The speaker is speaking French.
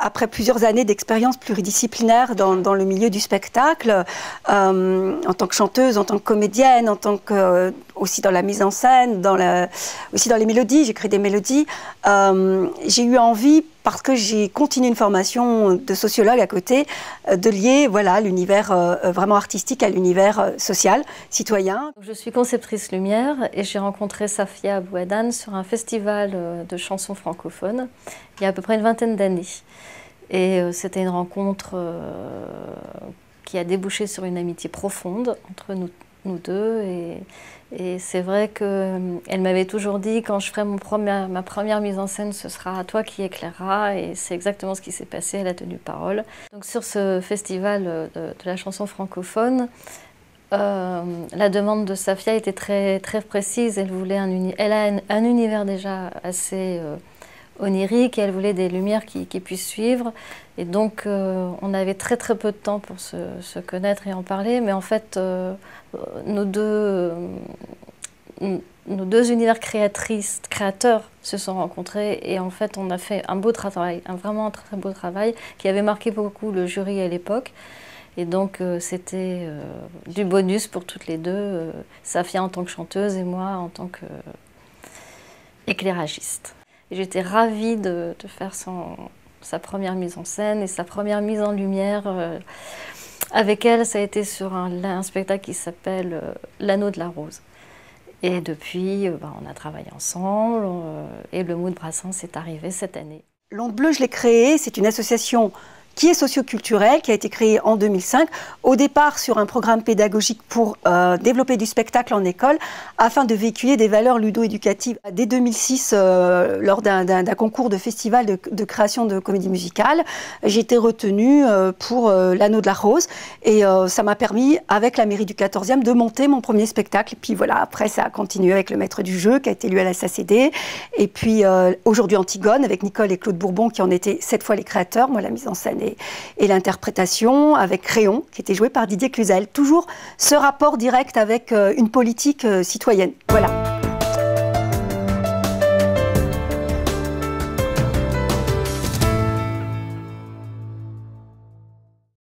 après plusieurs années d'expérience pluridisciplinaire dans le milieu du spectacle, en tant que chanteuse, en tant que comédienne, en tant que, aussi dans la mise en scène, aussi dans les mélodies, j'écris des mélodies, j'ai eu envie, parce que j'ai continué une formation de sociologue à côté, de lier voilà, l'univers vraiment artistique à l'univers social, citoyen. Je suis conceptrice lumière et j'ai rencontré Safia Bouadane sur un festival de chansons francophones il y a à peu près une vingtaine d'années. Et c'était une rencontre qui a débouché sur une amitié profonde entre nous deux. Et c'est vrai qu'elle m'avait toujours dit, quand je ferai ma première mise en scène, ce sera à toi qui éclaireras. Et c'est exactement ce qui s'est passé, elle a tenu parole. Donc sur ce festival de la chanson francophone, la demande de Safia était très, très précise. Elle a un univers déjà assez onirique et elle voulait des lumières qui puissent suivre. Et donc on avait très très peu de temps pour se connaître et en parler. Mais en fait, nos deux univers créateurs se sont rencontrés et en fait on a fait un beau travail, vraiment un très beau travail qui avait marqué beaucoup le jury à l'époque. Et donc c'était du bonus pour toutes les deux, Safia en tant que chanteuse et moi en tant qu'éclairagiste. J'étais ravie de faire sa première mise en scène et sa première mise en lumière. Avec elle, ça a été sur un spectacle qui s'appelle L'Anneau de la Rose. Et depuis, on a travaillé ensemble et le Mood Brassens est arrivé cette année. L'Onde Bleue, je l'ai créée, c'est une association qui est socioculturelle, qui a été créée en 2005, au départ sur un programme pédagogique pour développer du spectacle en école, afin de véhiculer des valeurs ludo-éducatives. Dès 2006, lors d'un concours de festival de création de comédie musicale, j'ai été retenue pour L'Anneau de la Rose, et ça m'a permis, avec la mairie du 14e, de monter mon premier spectacle. Et puis voilà, après ça a continué avec Le Maître du Jeu, qui a été lu à la SACD, et puis aujourd'hui Antigone, avec Nicole et Claude Bourbon, qui en étaient 7 fois les créateurs, moi la mise en scène et l'interprétation, avec Créon, qui était joué par Didier Cluzel. Toujours ce rapport direct avec une politique citoyenne. Voilà.